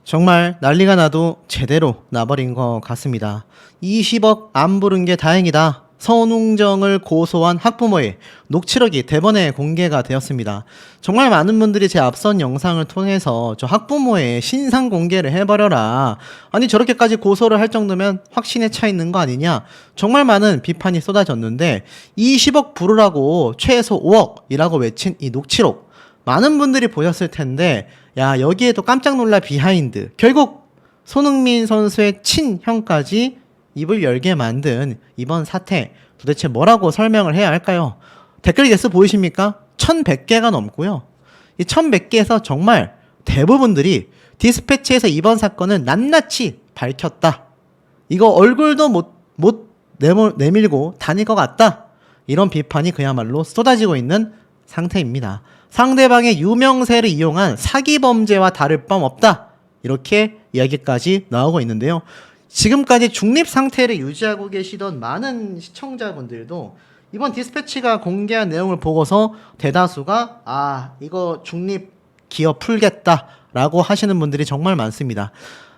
정말 난리가 나도 제대로 나버린 것 같습니다. 20억 안 부른 게 다행이다. 선웅정을 고소한 학부모의 녹취록이 대번에 공개가 되었습니다. 정말 많은 분들이 제 앞선 영상을 통해서 저 학부모의 신상 공개를 해버려라. 아니 저렇게까지 고소를 할 정도면 확신에 차 있는 거 아니냐. 정말 많은 비판이 쏟아졌는데 20억 부르라고 최소 5억이라고 외친 이 녹취록 많은 분들이 보셨을 텐데 야 여기에도 깜짝 놀랄 비하인드 결국 손흥민 선수의 친형까지 입을 열게 만든 이번 사태 도대체 뭐라고 설명을 해야 할까요? 댓글 개수 보이십니까? 1100개가 넘고요. 이 1100개에서 정말 대부분들이 디스패치에서 이번 사건은 낱낱이 밝혔다. 이거 얼굴도 못 내밀고 다닐 것 같다. 이런 비판이 그야말로 쏟아지고 있는 상태입니다. 상대방의 유명세를 이용한 사기 범죄와 다를 바 없다. 이렇게 이야기까지 나오고 있는데요. 지금까지 중립 상태를 유지하고 계시던 많은 시청자분들도 이번 디스패치가 공개한 내용을 보고서 대다수가 이거 중립 기업 풀겠다라고 하시는 분들이 정말 많습니다.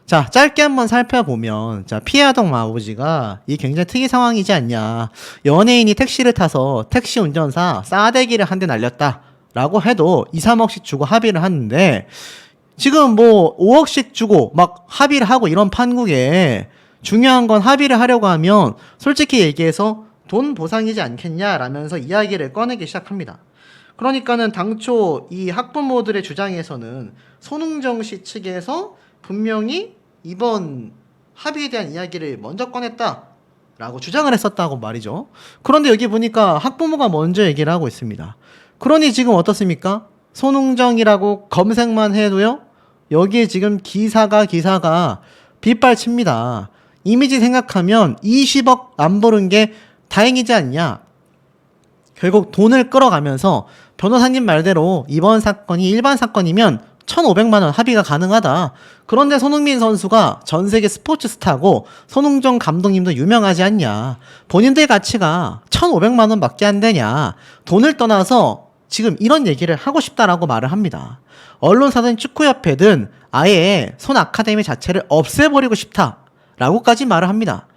자, 짧게 한번 살펴보면 피해아동 아버지가 이 굉장히 특이 상황이지 않냐. 연예인이 택시를 타서 택시 운전사 싸대기를 한 대 날렸다 라고 해도 2, 3억씩 주고 합의를 하는데 지금 뭐 5억씩 주고 막 합의를 하고 이런 판국에 중요한 건 합의를 하려고 하면 솔직히 얘기해서 돈 보상이지 않겠냐라면서 이야기를 꺼내기 시작합니다. 그러니까는 당초 이 학부모들의 주장에서는 손흥정 씨 측에서 분명히 이번 합의에 대한 이야기를 먼저 꺼냈다라고 주장을 했었다고 말이죠. 그런데 여기 보니까 학부모가 먼저 얘기를 하고 있습니다. 그러니 지금 어떻습니까? 손흥정이라고 검색만 해도요. 여기에 지금 기사가 빗발칩니다. 이미지 생각하면 20억 안 버는 게 다행이지 않냐. 결국 돈을 끌어가면서 변호사님 말대로 이번 사건이 일반 사건이면 1,500만 원 합의가 가능하다. 그런데 손흥민 선수가 전 세계 스포츠 스타고 손흥정 감독님도 유명하지 않냐. 본인들 가치가 1,500만 원밖에 안 되냐. 돈을 떠나서 지금 이런 얘기를 하고 싶다라고 말을 합니다. 언론사든 축구협회든 아예 손 아카데미 자체를 없애버리고 싶다라고까지 말을 합니다.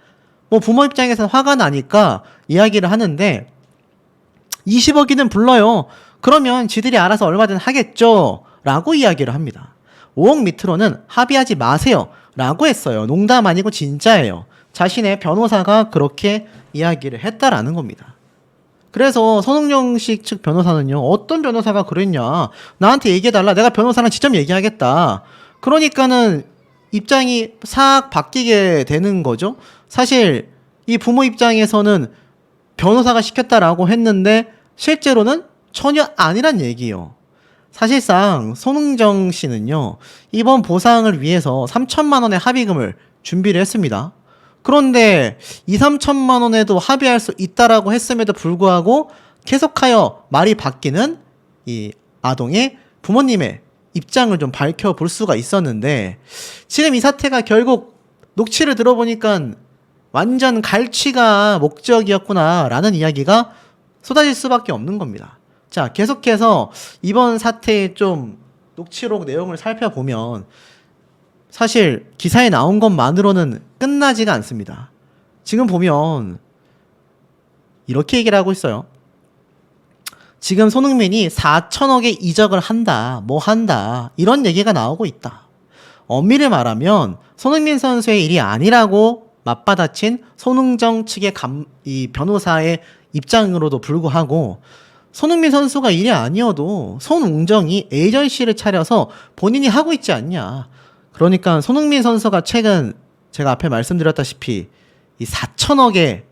뭐 부모 입장에서는 화가 나니까 이야기를 하는데 20억이든 불러요. 그러면 지들이 알아서 얼마든 하겠죠. 라고 이야기를 합니다. 5억 밑으로는 합의하지 마세요. 라고 했어요. 농담 아니고 진짜예요. 자신의 변호사가 그렇게 이야기를 했다라는 겁니다. 그래서 손흥정 씨 측 변호사는요. 어떤 변호사가 그랬냐. 나한테 얘기해달라. 내가 변호사랑 직접 얘기하겠다. 그러니까는 입장이 싹 바뀌게 되는 거죠. 사실 이 부모 입장에서는 변호사가 시켰다라고 했는데 실제로는 전혀 아니란 얘기예요. 사실상 손흥정 씨는요. 이번 보상을 위해서 3천만 원의 합의금을 준비를 했습니다. 그런데 2, 3천만 원에도 합의할 수 있다라고 했음에도 불구하고 계속하여 말이 바뀌는 이 아동의 부모님의 입장을 좀 밝혀볼 수가 있었는데 지금 이 사태가 결국 녹취를 들어보니까 완전 갈취가 목적이었구나라는 이야기가 쏟아질 수밖에 없는 겁니다. 자, 계속해서 이번 사태의 좀 녹취록 내용을 살펴보면 사실 기사에 나온 것만으로는 끝나지가 않습니다. 지금 보면 이렇게 얘기를 하고 있어요. 지금 손흥민이 4천억의 이적을 한다, 뭐 한다 이런 얘기가 나오고 있다. 엄밀히 말하면 손흥민 선수의 일이 아니라고 맞받아친 손흥정 측의 이 변호사의 입장으로도 불구하고 손흥민 선수가 일이 아니어도 손웅정이 에이전시를 차려서 본인이 하고 있지 않냐. 그러니까 손흥민 선수가 최근 제가 앞에 말씀드렸다시피 이 4천억의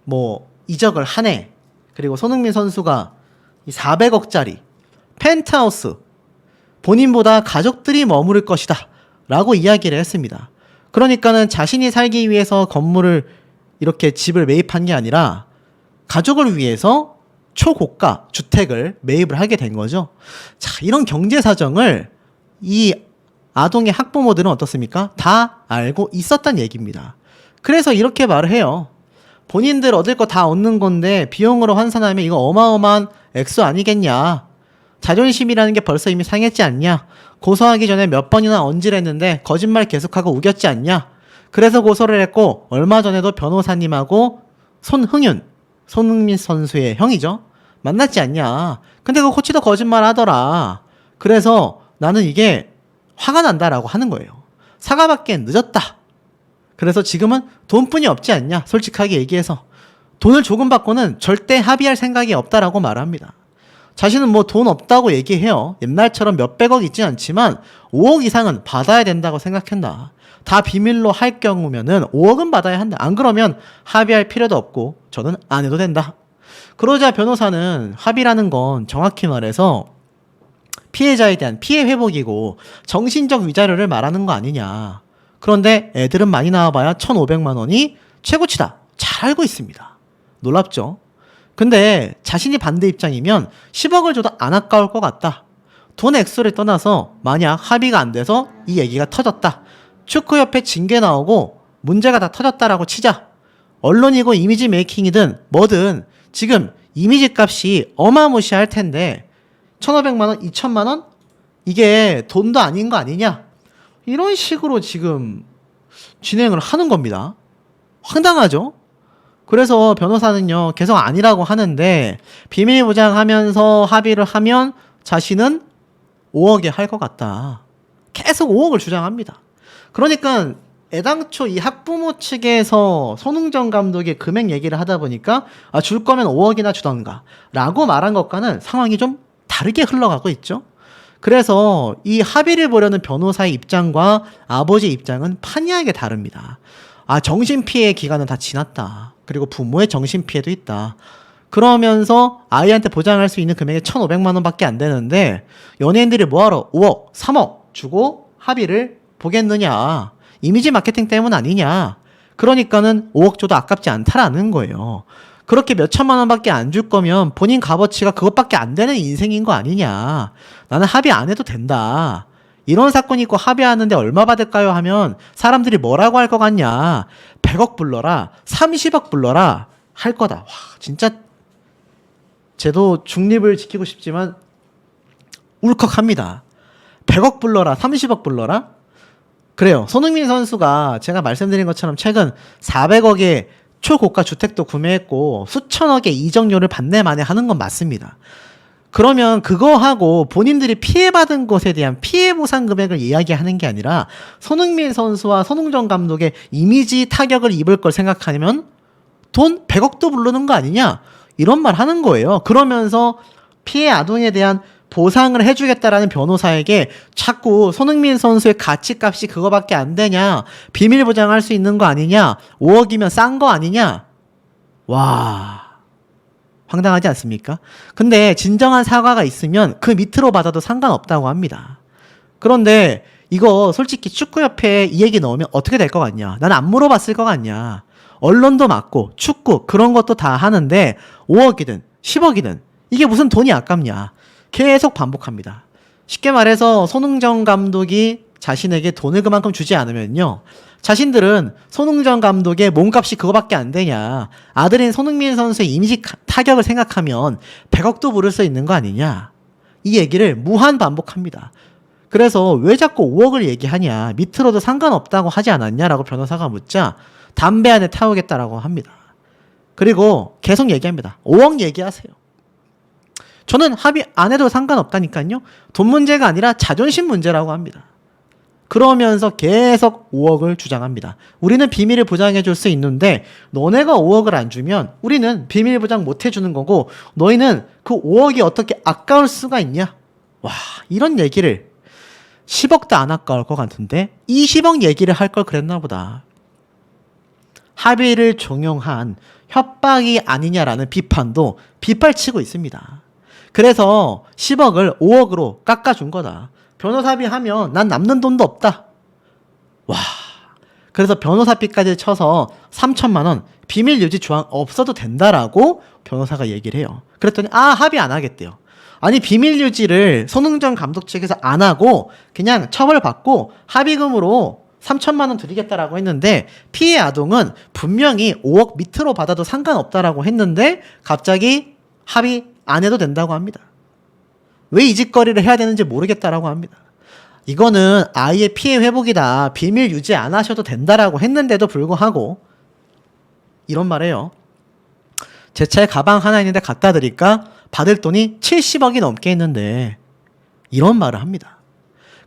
뭐 이적을 하네. 그리고 손흥민 선수가 이 400억짜리 펜트하우스 본인보다 가족들이 머무를 것이다 라고 이야기를 했습니다. 그러니까는 자신이 살기 위해서 건물을 이렇게 집을 매입한 게 아니라 가족을 위해서 초고가 주택을 매입을 하게 된 거죠. 자, 이런 경제 사정을 이 아동의 학부모들은 어떻습니까? 다 알고 있었단 얘기입니다. 그래서 이렇게 말을 해요. 본인들 얻을 거 다 얻는 건데 비용으로 환산하면 이거 어마어마한 액수 아니겠냐. 자존심이라는 게 벌써 이미 상했지 않냐? 고소하기 전에 몇 번이나 언질했는데 거짓말 계속하고 우겼지 않냐? 그래서 고소를 했고 얼마 전에도 변호사님하고 손흥민 선수의 형이죠. 만났지 않냐? 근데 그 코치도 거짓말 하더라. 그래서 나는 이게 화가 난다라고 하는 거예요. 사과받기엔 늦었다. 그래서 지금은 돈뿐이 없지 않냐? 솔직하게 얘기해서. 돈을 조금 받고는 절대 합의할 생각이 없다라고 말합니다. 자신은 뭐 돈 없다고 얘기해요. 옛날처럼 몇백억 있진 않지만 5억 이상은 받아야 된다고 생각한다. 다 비밀로 할 경우면은 5억은 받아야 한다. 안 그러면 합의할 필요도 없고 저는 안 해도 된다. 그러자 변호사는 합의라는 건 정확히 말해서 피해자에 대한 피해 회복이고 정신적 위자료를 말하는 거 아니냐. 그런데 애들은 많이 나와봐야 1,500만 원이 최고치다. 잘 알고 있습니다. 놀랍죠? 근데 자신이 반대 입장이면 10억을 줘도 안 아까울 것 같다. 돈 액수를 떠나서 만약 합의가 안 돼서 이 얘기가 터졌다. 축구협회 징계 나오고 문제가 다 터졌다라고 치자. 언론이고 이미지 메이킹이든 뭐든 지금 이미지 값이 어마무시할 텐데 1,500만 원, 2,000만 원? 이게 돈도 아닌 거 아니냐? 이런 식으로 지금 진행을 하는 겁니다. 황당하죠? 그래서 변호사는요, 계속 아니라고 하는데, 비밀 보장하면서 합의를 하면 자신은 5억에 할 것 같다. 계속 5억을 주장합니다. 그러니까, 애당초 이 학부모 측에서 손흥정 감독의 금액 얘기를 하다 보니까, 줄 거면 5억이나 주던가, 라고 말한 것과는 상황이 좀 다르게 흘러가고 있죠. 그래서 이 합의를 보려는 변호사의 입장과 아버지 입장은 판이하게 다릅니다. 정신피해 기간은 다 지났다. 그리고 부모의 정신피해도 있다. 그러면서 아이한테 보장할 수 있는 금액이 1,500만 원밖에 안 되는데 연예인들이 뭐하러 5억, 3억 주고 합의를 보겠느냐. 이미지 마케팅 때문 아니냐. 그러니까는 5억 줘도 아깝지 않다라는 거예요. 그렇게 몇 천만 원밖에 안 줄 거면 본인 값어치가 그것밖에 안 되는 인생인 거 아니냐. 나는 합의 안 해도 된다. 이런 사건이 있고 합의하는데 얼마 받을까요? 하면 사람들이 뭐라고 할 것 같냐. 100억 불러라. 30억 불러라. 할 거다. 와, 진짜 쟤도 중립을 지키고 싶지만 울컥합니다. 100억 불러라. 30억 불러라. 그래요. 손흥민 선수가 제가 말씀드린 것처럼 최근 400억의 초고가 주택도 구매했고 수천억의 이적료를 받네 마네 하는 건 맞습니다. 그러면 그거 하고 본인들이 피해받은 것에 대한 피해 보상 금액을 이야기하는 게 아니라 손흥민 선수와 손흥정 감독의 이미지 타격을 입을 걸 생각하면 돈 100억도 부르는 거 아니냐? 이런 말 하는 거예요. 그러면서 피해 아동에 대한 보상을 해주겠다라는 변호사에게 자꾸 손흥민 선수의 가치값이 그거밖에 안 되냐? 비밀 보장할 수 있는 거 아니냐? 5억이면 싼 거 아니냐? 와... 황당하지 않습니까? 근데 진정한 사과가 있으면 그 밑으로 받아도 상관없다고 합니다. 그런데 이거 솔직히 축구협회에 이 얘기 넣으면 어떻게 될 것 같냐? 난 안 물어봤을 것 같냐? 언론도 맞고 축구 그런 것도 다 하는데 5억이든 10억이든 이게 무슨 돈이 아깝냐? 계속 반복합니다. 쉽게 말해서 손흥정 감독이 자신에게 돈을 그만큼 주지 않으면요. 자신들은 손흥정 감독의 몸값이 그거밖에 안 되냐. 아들인 손흥민 선수의 이미지 타격을 생각하면 100억도 부를 수 있는 거 아니냐. 이 얘기를 무한 반복합니다. 그래서 왜 자꾸 5억을 얘기하냐. 밑으로도 상관없다고 하지 않았냐라고 변호사가 묻자 담배 안에 태우겠다라고 합니다. 그리고 계속 얘기합니다. 5억 얘기하세요. 저는 합의 안 해도 상관없다니까요. 돈 문제가 아니라 자존심 문제라고 합니다. 그러면서 계속 5억을 주장합니다. 우리는 비밀을 보장해 줄 수 있는데 너네가 5억을 안 주면 우리는 비밀 보장 못 해주는 거고 너희는 그 5억이 어떻게 아까울 수가 있냐? 와, 이런 얘기를 10억도 안 아까울 것 같은데 20억 얘기를 할 걸 그랬나 보다. 합의를 종용한 협박이 아니냐라는 비판도 빗발치고 있습니다. 그래서 10억을 5억으로 깎아준 거다. 변호사비 하면 난 남는 돈도 없다. 와. 그래서 변호사비까지 쳐서 3천만 원 비밀 유지 조항 없어도 된다라고 변호사가 얘기를 해요. 그랬더니 합의 안 하겠대요. 아니 비밀 유지를 손흥정 감독 측에서 안 하고 그냥 처벌받고 합의금으로 3천만 원 드리겠다라고 했는데 피해 아동은 분명히 5억 밑으로 받아도 상관없다라고 했는데 갑자기 합의 안 해도 된다고 합니다. 왜 이 짓거리를 해야 되는지 모르겠다라고 합니다. 이거는 아이의 피해 회복이다. 비밀 유지 안 하셔도 된다라고 했는데도 불구하고 이런 말해요. 제 차에 가방 하나 있는데 갖다 드릴까? 받을 돈이 70억이 넘게 있는데 이런 말을 합니다.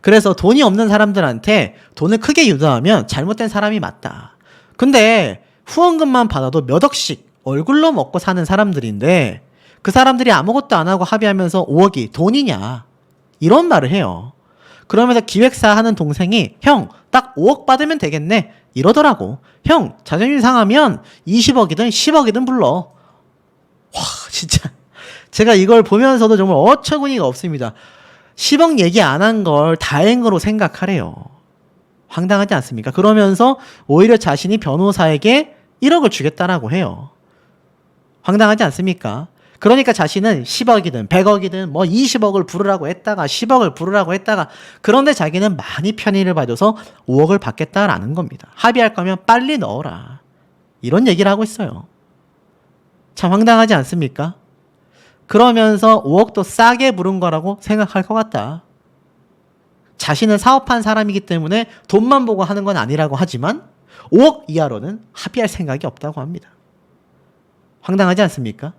그래서 돈이 없는 사람들한테 돈을 크게 유도하면 잘못된 사람이 맞다. 근데 후원금만 받아도 몇 억씩 얼굴로 먹고 사는 사람들인데 그 사람들이 아무것도 안 하고 합의하면서 5억이 돈이냐 이런 말을 해요. 그러면서 기획사 하는 동생이 형 딱 5억 받으면 되겠네 이러더라고. 형 자존심 상하면 20억이든 10억이든 불러. 와 진짜 제가 이걸 보면서도 정말 어처구니가 없습니다. 10억 얘기 안 한 걸 다행으로 생각하래요. 황당하지 않습니까? 그러면서 오히려 자신이 변호사에게 1억을 주겠다라고 해요. 황당하지 않습니까? 그러니까 자신은 10억이든 100억이든 뭐 20억을 부르라고 했다가 10억을 부르라고 했다가 그런데 자기는 많이 편의를 봐줘서 5억을 받겠다라는 겁니다. 합의할 거면 빨리 넣어라. 이런 얘기를 하고 있어요. 참 황당하지 않습니까? 그러면서 5억도 싸게 부른 거라고 생각할 것 같다. 자신은 사업한 사람이기 때문에 돈만 보고 하는 건 아니라고 하지만 5억 이하로는 합의할 생각이 없다고 합니다. 황당하지 않습니까?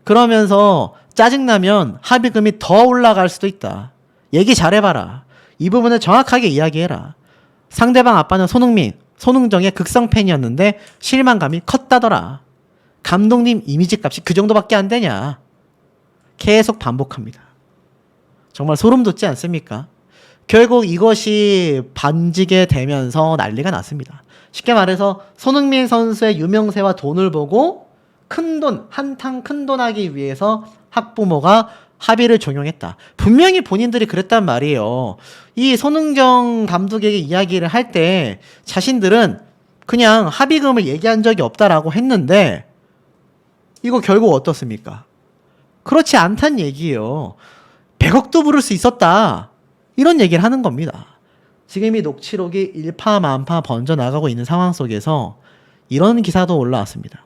그러면서 짜증나면 합의금이 더 올라갈 수도 있다. 얘기 잘해봐라. 이 부분을 정확하게 이야기해라. 상대방 아빠는 손흥민, 손흥정의 극성 팬이었는데 실망감이 컸다더라. 감독님 이미지 값이 그 정도밖에 안 되냐. 계속 반복합니다. 정말 소름 돋지 않습니까? 결국 이것이 번지게 되면서 난리가 났습니다. 쉽게 말해서 손흥민 선수의 유명세와 돈을 보고 한탕 큰돈 하기 위해서 학부모가 합의를 종용했다. 분명히 본인들이 그랬단 말이에요. 이 손흥정 감독에게 이야기를 할 때 자신들은 그냥 합의금을 얘기한 적이 없다라고 했는데 이거 결국 어떻습니까? 그렇지 않단 얘기예요. 100억도 부를 수 있었다. 이런 얘기를 하는 겁니다. 지금 이 녹취록이 일파만파 번져나가고 있는 상황 속에서 이런 기사도 올라왔습니다.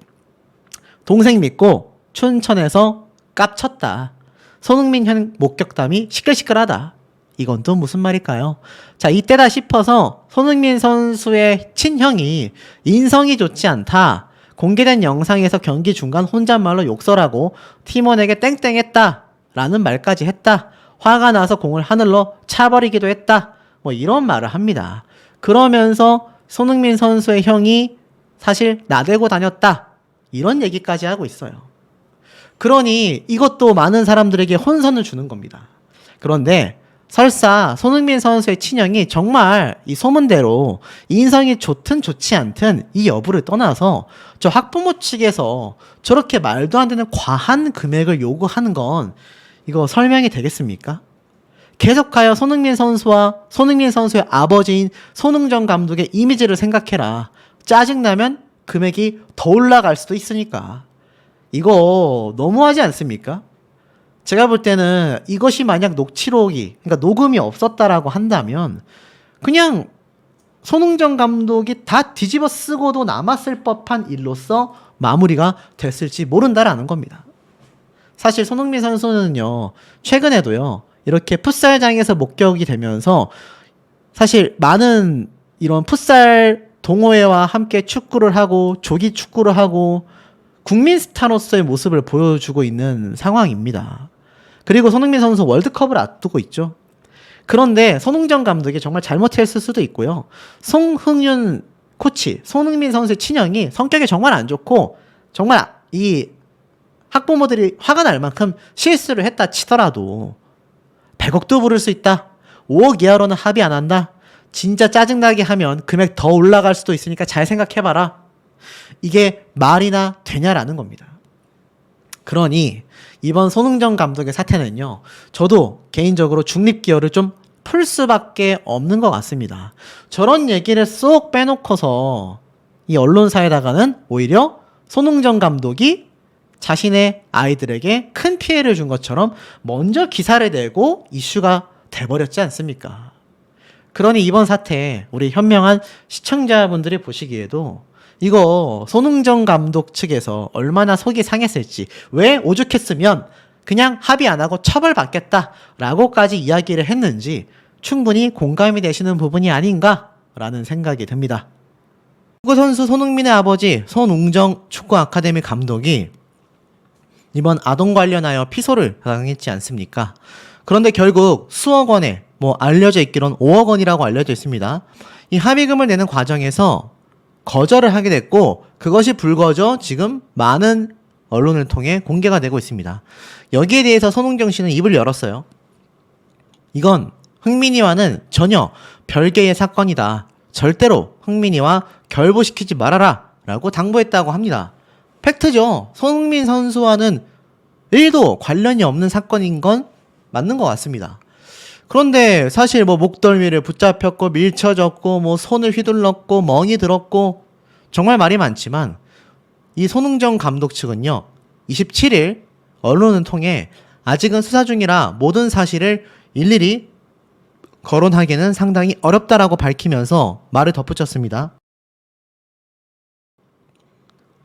동생 믿고 춘천에서 깝쳤다. 손흥민 현 목격담이 시끌시끌하다. 이건 또 무슨 말일까요? 자, 이때다 싶어서 손흥민 선수의 친형이 인성이 좋지 않다. 공개된 영상에서 경기 중간 혼잣말로 욕설하고 팀원에게 땡땡했다. 라는 말까지 했다. 화가 나서 공을 하늘로 차버리기도 했다. 뭐 이런 말을 합니다. 그러면서 손흥민 선수의 형이 사실 나대고 다녔다. 이런 얘기까지 하고 있어요. 그러니 이것도 많은 사람들에게 혼선을 주는 겁니다. 그런데 설사 손흥민 선수의 친형이 정말 이 소문대로 인성이 좋든 좋지 않든 이 여부를 떠나서 저 학부모 측에서 저렇게 말도 안 되는 과한 금액을 요구하는 건 이거 설명이 되겠습니까? 계속하여 손흥민 선수와 손흥민 선수의 아버지인 손흥정 감독의 이미지를 생각해라. 짜증나면 금액이 더 올라갈 수도 있으니까. 이거 너무하지 않습니까? 제가 볼 때는 이것이 만약 녹취록이, 그러니까 녹음이 없었다라고 한다면 그냥 손흥정 감독이 다 뒤집어 쓰고도 남았을 법한 일로서 마무리가 됐을지 모른다라는 겁니다. 사실 손흥민 선수는요, 최근에도요, 이렇게 풋살장에서 목격이 되면서 사실 많은 이런 풋살 동호회와 함께 축구를 하고 조기 축구를 하고 국민 스타로서의 모습을 보여주고 있는 상황입니다. 그리고 손흥민 선수 월드컵을 앞두고 있죠. 그런데 손흥정 감독이 정말 잘못했을 수도 있고요. 송흥윤 코치, 손흥민 선수의 친형이 성격이 정말 안 좋고 정말 이 학부모들이 화가 날 만큼 실수를 했다 치더라도 100억도 부를 수 있다. 5억 이하로는 합의 안 한다. 진짜 짜증나게 하면 금액 더 올라갈 수도 있으니까 잘 생각해봐라. 이게 말이나 되냐라는 겁니다. 그러니 이번 손흥정 감독의 사태는요, 저도 개인적으로 중립기여를 좀 풀 수밖에 없는 것 같습니다. 저런 얘기를 쏙 빼놓고서 이 언론사에다가는 오히려 손흥정 감독이 자신의 아이들에게 큰 피해를 준 것처럼 먼저 기사를 내고 이슈가 돼버렸지 않습니까? 그러니 이번 사태 우리 현명한 시청자분들이 보시기에도 이거 손흥정 감독 측에서 얼마나 속이 상했을지, 왜 오죽했으면 그냥 합의 안 하고 처벌받겠다라고까지 이야기를 했는지 충분히 공감이 되시는 부분이 아닌가라는 생각이 듭니다. 축구 선수 손흥민의 아버지 손웅정 축구 아카데미 감독이 이번 아동 관련하여 피소를 당했지 않습니까? 그런데 결국 수억 원에 알려져 있기론 5억 원이라고 알려져 있습니다. 이 합의금을 내는 과정에서 거절을 하게 됐고 그것이 불거져 지금 많은 언론을 통해 공개가 되고 있습니다. 여기에 대해서 손흥정 씨는 입을 열었어요. 이건 흥민이와는 전혀 별개의 사건이다. 절대로 흥민이와 결부시키지 말아라 라고 당부했다고 합니다. 팩트죠. 손흥민 선수와는 1도 관련이 없는 사건인 건 맞는 것 같습니다. 그런데 사실 목덜미를 붙잡혔고 밀쳐졌고 손을 휘둘렀고 멍이 들었고 정말 말이 많지만 이 손흥정 감독 측은요 27일 언론을 통해 아직은 수사 중이라 모든 사실을 일일이 거론하기는 상당히 어렵다라고 밝히면서 말을 덧붙였습니다.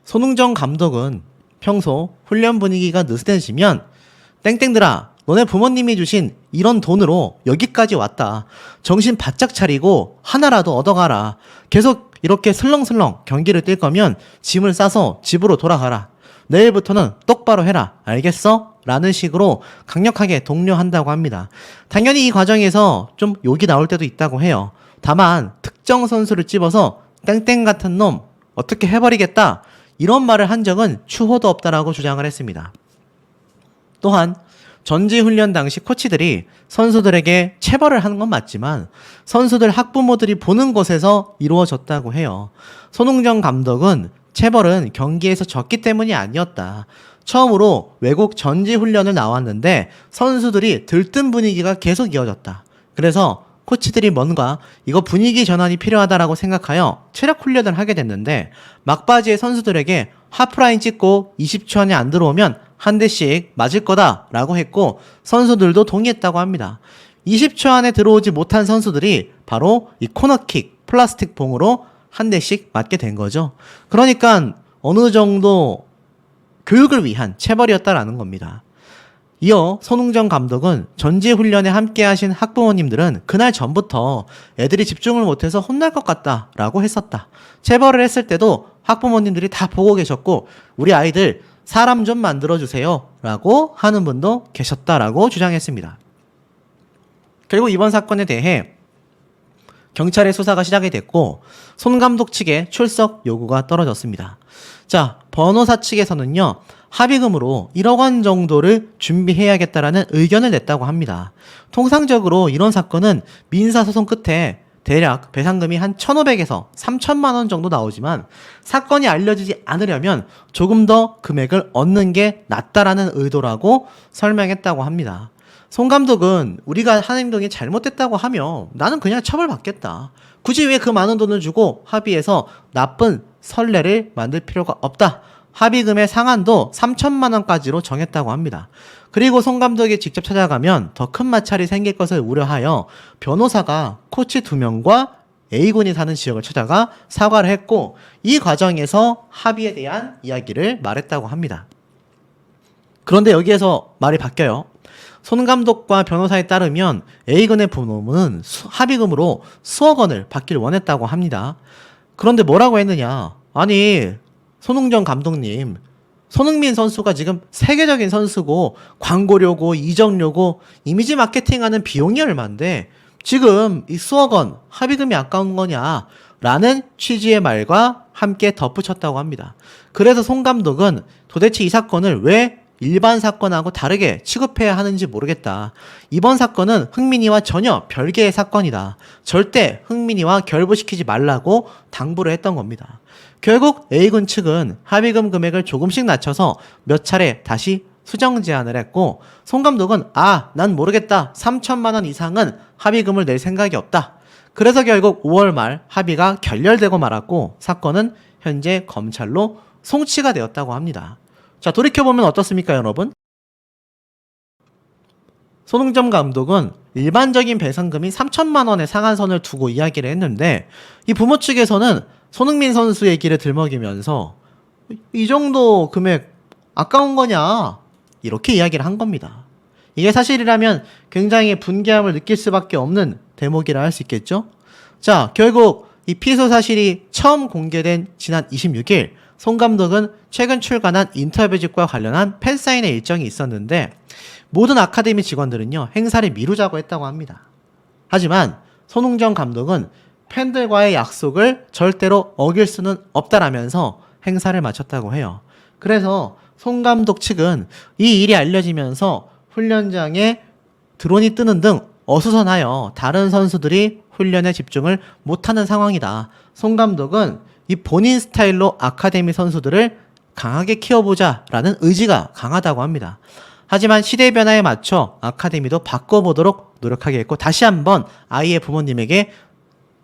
손흥정 감독은 평소 훈련 분위기가 느슨해지면 땡땡들아 너네 부모님이 주신 이런 돈으로 여기까지 왔다. 정신 바짝 차리고 하나라도 얻어가라. 계속 이렇게 슬렁슬렁 경기를 뛸 거면 짐을 싸서 집으로 돌아가라. 내일부터는 똑바로 해라. 알겠어? 라는 식으로 강력하게 독려한다고 합니다. 당연히 이 과정에서 좀 욕이 나올 때도 있다고 해요. 다만 특정 선수를 찝어서 땡땡 같은 놈 어떻게 해버리겠다. 이런 말을 한 적은 추호도 없다라고 주장을 했습니다. 또한 전지훈련 당시 코치들이 선수들에게 체벌을 하는 건 맞지만 선수들 학부모들이 보는 곳에서 이루어졌다고 해요. 손흥정 감독은 체벌은 경기에서 졌기 때문이 아니었다. 처음으로 외국 전지훈련을 나왔는데 선수들이 들뜬 분위기가 계속 이어졌다. 그래서 코치들이 뭔가 이거 분위기 전환이 필요하다라고 생각하여 체력 훈련을 하게 됐는데 막바지에 선수들에게 하프라인 찍고 20초 안에 안 들어오면 한 대씩 맞을 거다라고 했고 선수들도 동의했다고 합니다. 20초 안에 들어오지 못한 선수들이 바로 이 코너킥 플라스틱 봉으로 한 대씩 맞게 된 거죠. 그러니까 어느 정도 교육을 위한 체벌이었다라는 겁니다. 이어 손흥정 감독은 전지훈련에 함께하신 학부모님들은 그날 전부터 애들이 집중을 못해서 혼날 것 같다라고 했었다. 체벌을 했을 때도 학부모님들이 다 보고 계셨고 우리 아이들 사람 좀 만들어주세요 라고 하는 분도 계셨다라고 주장했습니다. 결국 이번 사건에 대해 경찰의 수사가 시작이 됐고 손 감독 측의 출석 요구가 떨어졌습니다. 자, 변호사 측에서는요 합의금으로 1억 원 정도를 준비해야겠다라는 의견을 냈다고 합니다. 통상적으로 이런 사건은 민사소송 끝에 대략 배상금이 한 1,500에서 3,000만 원 정도 나오지만 사건이 알려지지 않으려면 조금 더 금액을 얻는 게 낫다라는 의도라고 설명했다고 합니다. 손 감독은 우리가 한 행동이 잘못됐다고 하면 나는 그냥 처벌받겠다. 굳이 왜 그 많은 돈을 주고 합의해서 나쁜 선례를 만들 필요가 없다. 합의금의 상한도 3,000만 원까지로 정했다고 합니다. 그리고 손 감독이 직접 찾아가면 더 큰 마찰이 생길 것을 우려하여 변호사가 코치 2명과 A군이 사는 지역을 찾아가 사과를 했고 이 과정에서 합의에 대한 이야기를 말했다고 합니다. 그런데 여기에서 말이 바뀌어요. 손 감독과 변호사에 따르면 A군의 부모는 합의금으로 수억 원을 받기를 원했다고 합니다. 그런데 뭐라고 했느냐? 아니 손흥정 감독님, 손흥민 선수가 지금 세계적인 선수고 광고료고 이적료고 이미지 마케팅하는 비용이 얼만데 지금 이 수억 원 합의금이 아까운 거냐? 라는 취지의 말과 함께 덧붙였다고 합니다. 그래서 손 감독은 도대체 이 사건을 왜 일반 사건하고 다르게 취급해야 하는지 모르겠다. 이번 사건은 흥민이와 전혀 별개의 사건이다. 절대 흥민이와 결부시키지 말라고 당부를 했던 겁니다. 결국 A군 측은 합의금 금액을 조금씩 낮춰서 몇 차례 다시 수정 제안을 했고 손 감독은 난 모르겠다. 3,000만 원 이상은 합의금을 낼 생각이 없다. 그래서 결국 5월 말 합의가 결렬되고 말았고 사건은 현재 검찰로 송치가 되었다고 합니다. 자, 돌이켜보면 어떻습니까, 여러분? 손흥정 감독은 일반적인 배상금이 3,000만 원의 상한선을 두고 이야기를 했는데 이 부모 측에서는 손흥민 선수 얘기를 들먹이면서 이 정도 금액 아까운 거냐? 이렇게 이야기를 한 겁니다. 이게 사실이라면 굉장히 분개함을 느낄 수밖에 없는 대목이라 할 수 있겠죠. 자, 결국 이 피소 사실이 처음 공개된 지난 26일 송 감독은 최근 출간한 인터뷰집과 관련한 팬사인회 일정이 있었는데 모든 아카데미 직원들은요 행사를 미루자고 했다고 합니다. 하지만 손흥정 감독은 팬들과의 약속을 절대로 어길 수는 없다라면서 행사를 마쳤다고 해요. 그래서 송 감독 측은 이 일이 알려지면서 훈련장에 드론이 뜨는 등 어수선하여 다른 선수들이 훈련에 집중을 못하는 상황이다. 송 감독은 이 본인 스타일로 아카데미 선수들을 강하게 키워보자라는 의지가 강하다고 합니다. 하지만 시대 변화에 맞춰 아카데미도 바꿔보도록 노력하겠고 다시 한번 아이의 부모님에게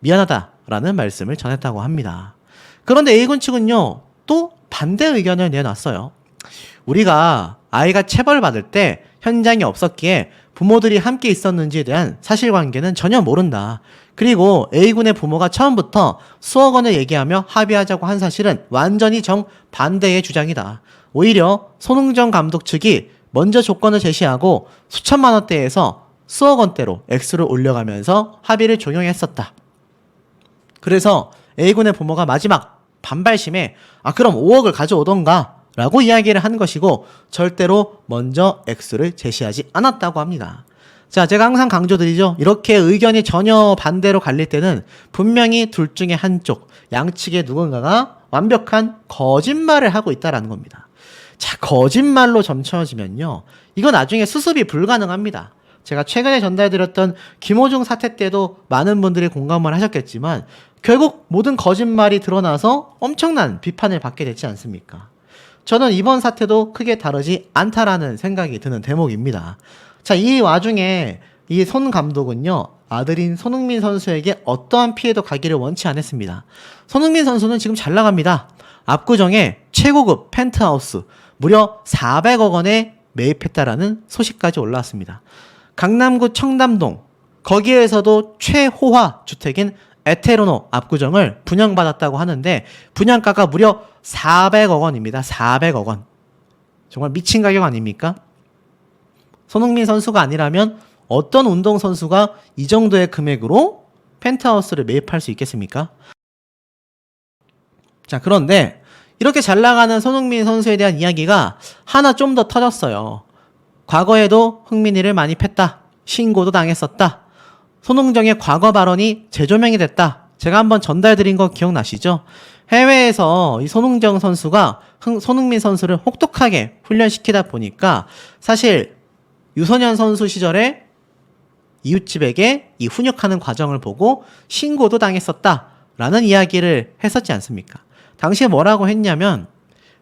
미안하다라는 말씀을 전했다고 합니다. 그런데 A군 측은요 또 반대 의견을 내놨어요. 우리가 아이가 체벌받을 때 현장에 없었기에 부모들이 함께 있었는지에 대한 사실관계는 전혀 모른다. 그리고 A군의 부모가 처음부터 수억 원을 얘기하며 합의하자고 한 사실은 완전히 정반대의 주장이다. 오히려 손흥정 감독 측이 먼저 조건을 제시하고 수천만 원대에서 수억 원대로 액수를 올려가면서 합의를 종용했었다. 그래서 A군의 부모가 마지막 반발심에 그럼 5억을 가져오던가 라고 이야기를 한 것이고 절대로 먼저 액수를 제시하지 않았다고 합니다. 자, 제가 항상 강조드리죠. 이렇게 의견이 전혀 반대로 갈릴 때는 분명히 둘 중에 한쪽, 양측의 누군가가 완벽한 거짓말을 하고 있다는 겁니다. 자, 거짓말로 점쳐지면요. 이거 나중에 수습이 불가능합니다. 제가 최근에 전달드렸던 김호중 사태 때도 많은 분들이 공감을 하셨겠지만 결국 모든 거짓말이 드러나서 엄청난 비판을 받게 되지 않습니까? 저는 이번 사태도 크게 다르지 않다라는 생각이 드는 대목입니다. 자, 이 와중에 이 손 감독은요, 아들인 손흥민 선수에게 어떠한 피해도 가기를 원치 않았습니다. 손흥민 선수는 지금 잘 나갑니다. 압구정에 최고급 펜트하우스 무려 400억 원에 매입했다라는 소식까지 올라왔습니다. 강남구 청담동 거기에서도 최호화 주택인 에테르노 압구정을 분양받았다고 하는데 분양가가 무려 400억 원입니다. 400억 원. 정말 미친 가격 아닙니까? 손흥민 선수가 아니라면 어떤 운동선수가 이 정도의 금액으로 펜트하우스를 매입할 수 있겠습니까? 자, 그런데 이렇게 잘 나가는 손흥민 선수에 대한 이야기가 하나 좀 더 터졌어요. 과거에도 흥민이를 많이 팼다. 신고도 당했었다. 손흥정의 과거 발언이 재조명이 됐다. 제가 한번 전달드린 거 기억나시죠? 해외에서 이 손흥정 선수가 손흥민 선수를 혹독하게 훈련시키다 보니까 사실 유소년 선수 시절에 이웃집에게 이 훈육하는 과정을 보고 신고도 당했었다라는 이야기를 했었지 않습니까? 당시에 뭐라고 했냐면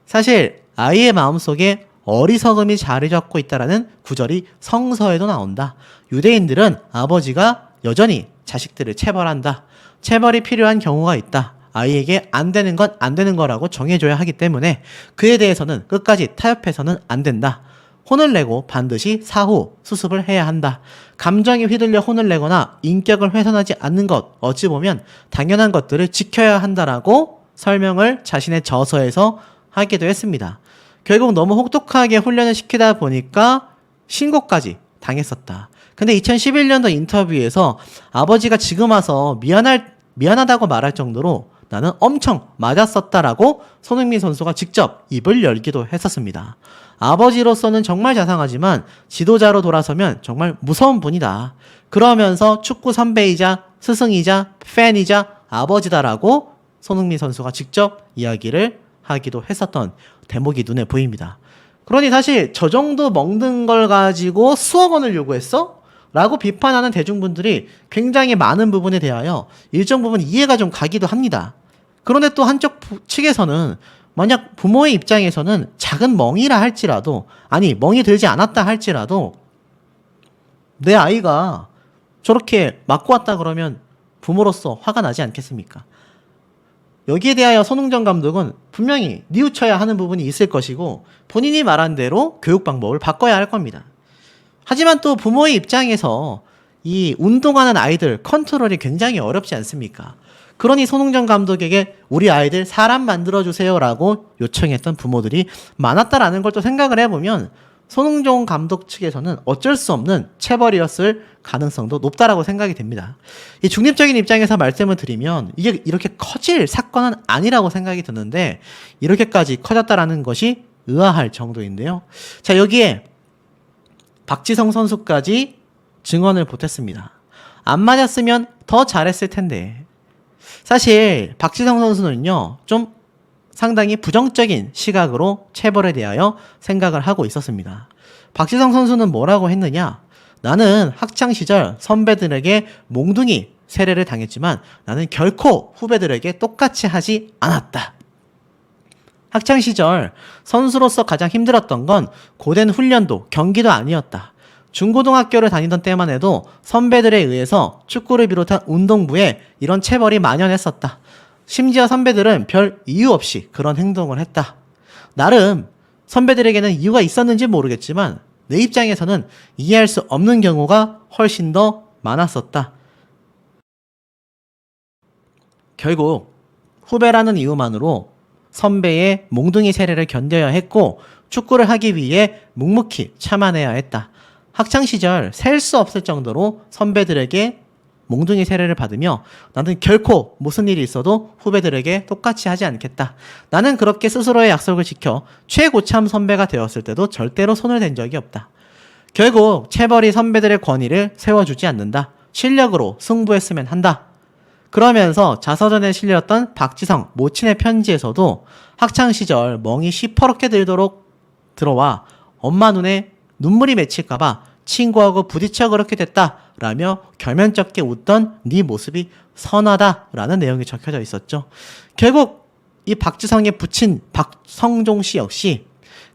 사실 아이의 마음속에 어리석음이 자리 잡고 있다라는 구절이 성서에도 나온다. 유대인들은 아버지가 여전히 자식들을 체벌한다. 체벌이 필요한 경우가 있다. 아이에게 안 되는 건 안 되는 거라고 정해줘야 하기 때문에 그에 대해서는 끝까지 타협해서는 안 된다. 혼을 내고 반드시 사후 수습을 해야 한다. 감정이 휘둘려 혼을 내거나 인격을 훼손하지 않는 것, 어찌 보면 당연한 것들을 지켜야 한다라고 설명을 자신의 저서에서 하기도 했습니다. 결국 너무 혹독하게 훈련을 시키다 보니까 신고까지 당했었다. 근데 2011년도 인터뷰에서 아버지가 지금 와서 미안하다고 말할 정도로 나는 엄청 맞았었다라고 손흥민 선수가 직접 입을 열기도 했었습니다. 아버지로서는 정말 자상하지만 지도자로 돌아서면 정말 무서운 분이다. 그러면서 축구 선배이자 스승이자 팬이자 아버지다라고 손흥민 선수가 직접 이야기를 하기도 했었던 대목이 눈에 보입니다. 그러니 사실 저 정도 먹는 걸 가지고 수억 원을 요구했어? 라고 비판하는 대중분들이 굉장히 많은 부분에 대하여 일정 부분 이해가 좀 가기도 합니다. 그런데 또 한쪽 측에서는 만약 부모의 입장에서는 작은 멍이라 할지라도 아니 멍이 들지 않았다 할지라도 내 아이가 저렇게 맞고 왔다 그러면 부모로서 화가 나지 않겠습니까? 여기에 대하여 손흥정 감독은 분명히 뉘우쳐야 하는 부분이 있을 것이고 본인이 말한 대로 교육 방법을 바꿔야 할 겁니다. 하지만 또 부모의 입장에서 이 운동하는 아이들 컨트롤이 굉장히 어렵지 않습니까? 그러니 손흥정 감독에게 우리 아이들 사람 만들어주세요 라고 요청했던 부모들이 많았다라는 걸 또 생각을 해보면 손흥정 감독 측에서는 어쩔 수 없는 체벌이었을 가능성도 높다라고 생각이 됩니다. 이 중립적인 입장에서 말씀을 드리면 이게 이렇게 커질 사건은 아니라고 생각이 드는데 이렇게까지 커졌다라는 것이 의아할 정도인데요. 자, 여기에 박지성 선수까지 증언을 보탰습니다. 안 맞았으면 더 잘했을 텐데. 사실 박지성 선수는요, 좀 상당히 부정적인 시각으로 체벌에 대하여 생각을 하고 있었습니다. 박지성 선수는 뭐라고 했느냐? 나는 학창시절 선배들에게 몽둥이 세례를 당했지만 나는 결코 후배들에게 똑같이 하지 않았다. 학창시절 선수로서 가장 힘들었던 건 고된 훈련도 경기도 아니었다. 중고등학교를 다니던 때만 해도 선배들에 의해서 축구를 비롯한 운동부에 이런 체벌이 만연했었다. 심지어 선배들은 별 이유 없이 그런 행동을 했다. 나름 선배들에게는 이유가 있었는지 모르겠지만 내 입장에서는 이해할 수 없는 경우가 훨씬 더 많았었다. 결국 후배라는 이유만으로 선배의 몽둥이 세례를 견뎌야 했고 축구를 하기 위해 묵묵히 참아내야 했다. 학창시절 셀 수 없을 정도로 선배들에게 몽둥이 세례를 받으며 나는 결코 무슨 일이 있어도 후배들에게 똑같이 하지 않겠다. 나는 그렇게 스스로의 약속을 지켜 최고참 선배가 되었을 때도 절대로 손을 댄 적이 없다. 결국 체벌이 선배들의 권위를 세워주지 않는다. 실력으로 승부했으면 한다. 그러면서 자서전에 실렸던 박지성 모친의 편지에서도 학창시절 멍이 시퍼렇게 들도록 들어와 엄마 눈에 눈물이 맺힐까봐 친구하고 부딪혀 그렇게 됐다 라며 결면쩍게 웃던 네 모습이 선하다 라는 내용이 적혀져 있었죠. 결국 이 박지성의 부친 박성종 씨 역시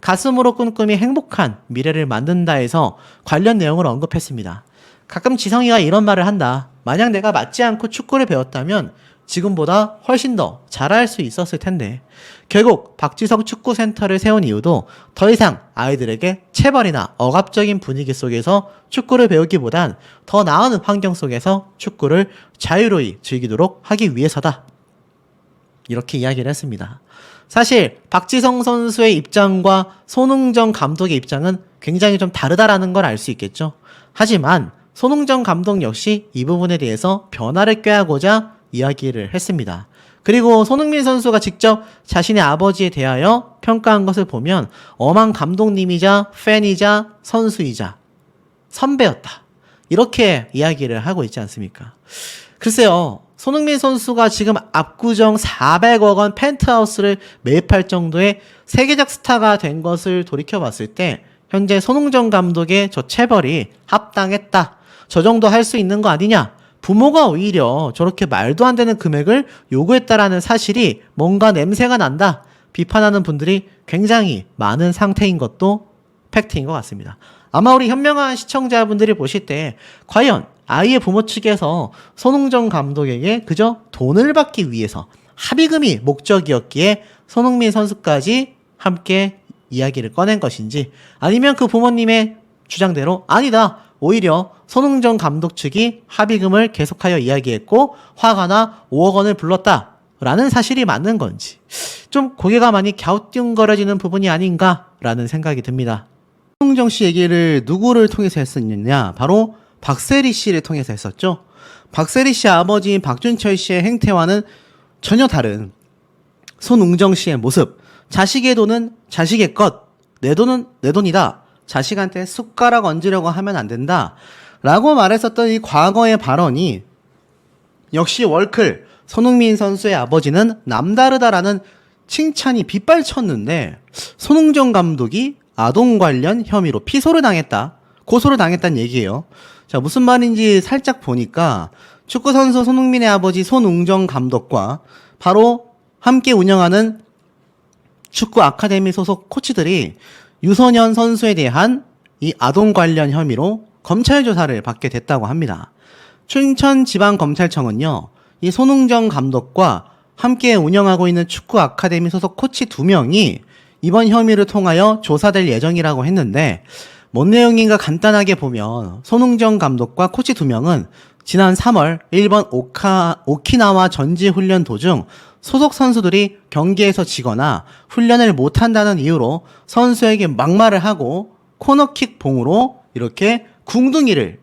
가슴으로 꿈꾸미 행복한 미래를 만든다 해서 관련 내용을 언급했습니다. 가끔 지성이가 이런 말을 한다. 만약 내가 맞지 않고 축구를 배웠다면 지금보다 훨씬 더 잘할 수 있었을 텐데. 결국 박지성 축구센터를 세운 이유도 더 이상 아이들에게 체벌이나 억압적인 분위기 속에서 축구를 배우기보단 더 나은 환경 속에서 축구를 자유로이 즐기도록 하기 위해서다. 이렇게 이야기를 했습니다. 사실 박지성 선수의 입장과 손흥정 감독의 입장은 굉장히 좀 다르다라는 걸 알 수 있겠죠. 하지만 손흥정 감독 역시 이 부분에 대해서 변화를 꾀하고자 이야기를 했습니다. 그리고 손흥민 선수가 직접 자신의 아버지에 대하여 평가한 것을 보면 엄한 감독님이자 팬이자 선수이자 선배였다. 이렇게 이야기를 하고 있지 않습니까? 글쎄요. 손흥민 선수가 지금 압구정 400억 원 펜트하우스를 매입할 정도의 세계적 스타가 된 것을 돌이켜봤을 때 현재 손흥정 감독의 저 체벌이 합당했다. 저 정도 할 수 있는 거 아니냐? 부모가 오히려 저렇게 말도 안 되는 금액을 요구했다라는 사실이 뭔가 냄새가 난다. 비판하는 분들이 굉장히 많은 상태인 것도 팩트인 것 같습니다. 아마 우리 현명한 시청자분들이 보실 때 과연 아이의 부모 측에서 손흥정 감독에게 그저 돈을 받기 위해서 합의금이 목적이었기에 손흥민 선수까지 함께 이야기를 꺼낸 것인지 아니면 그 부모님의 주장대로 아니다. 오히려 손흥정 감독 측이 합의금을 계속하여 이야기했고 화가 나 5억 원을 불렀다라는 사실이 맞는 건지 좀 고개가 많이 갸우뚱거려지는 부분이 아닌가라는 생각이 듭니다. 손흥정 씨 얘기를 누구를 통해서 했었느냐? 바로 박세리 씨를 통해서 했었죠. 박세리 씨 아버지인 박준철 씨의 행태와는 전혀 다른 손흥정 씨의 모습. 자식의 돈은 자식의 것, 내 돈은 내 돈이다. 자식한테 숟가락 얹으려고 하면 안 된다. 라고 말했었던 이 과거의 발언이 역시 월클 손흥민 선수의 아버지는 남다르다라는 칭찬이 빗발쳤는데 손흥정 감독이 아동 관련 혐의로 피소를 당했다. 고소를 당했다는 얘기예요. 자, 무슨 말인지 살짝 보니까 축구선수 손흥민의 아버지 손흥정 감독과 바로 함께 운영하는 축구 아카데미 소속 코치들이 유소년 선수에 대한 이 아동 관련 혐의로 검찰 조사를 받게 됐다고 합니다. 춘천지방검찰청은요, 이 손흥정 감독과 함께 운영하고 있는 축구 아카데미 소속 코치 2명이 이번 혐의를 통하여 조사될 예정이라고 했는데 뭔 내용인가 간단하게 보면 손흥정 감독과 코치 2명은 지난 3월 일본 오키나와 전지훈련 도중 소속 선수들이 경기에서 지거나 훈련을 못한다는 이유로 선수에게 막말을 하고 코너킥 봉으로 이렇게 궁둥이를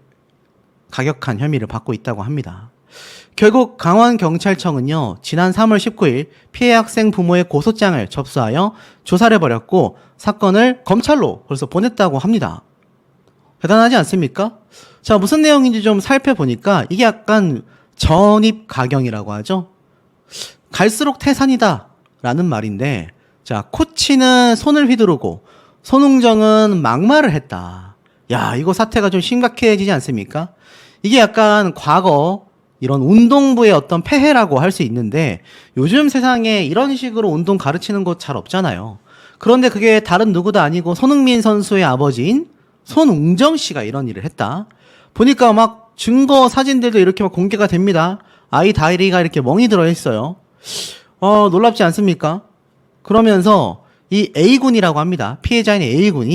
가격한 혐의를 받고 있다고 합니다. 결국 강원경찰청은요, 지난 3월 19일 피해 학생 부모의 고소장을 접수하여 조사를 벌였고 사건을 검찰로 벌써 보냈다고 합니다. 대단하지 않습니까? 자, 무슨 내용인지 좀 살펴보니까 이게 약간 전입가경이라고 하죠. 갈수록 태산이다 라는 말인데, 자, 코치는 손을 휘두르고 손흥정은 막말을 했다. 야, 이거 사태가 좀 심각해지지 않습니까? 이게 약간 과거 이런 운동부의 어떤 폐해라고 할 수 있는데, 요즘 세상에 이런 식으로 운동 가르치는 곳 잘 없잖아요. 그런데 그게 다른 누구도 아니고 손흥민 선수의 아버지인 손웅정 씨가 이런 일을 했다. 보니까 막 증거 사진들도 이렇게 막 공개가 됩니다. 아이 다이리가 이렇게 멍이 들어 있어요. 놀랍지 않습니까? 그러면서 이 A군이라고 합니다. 피해자인 A군이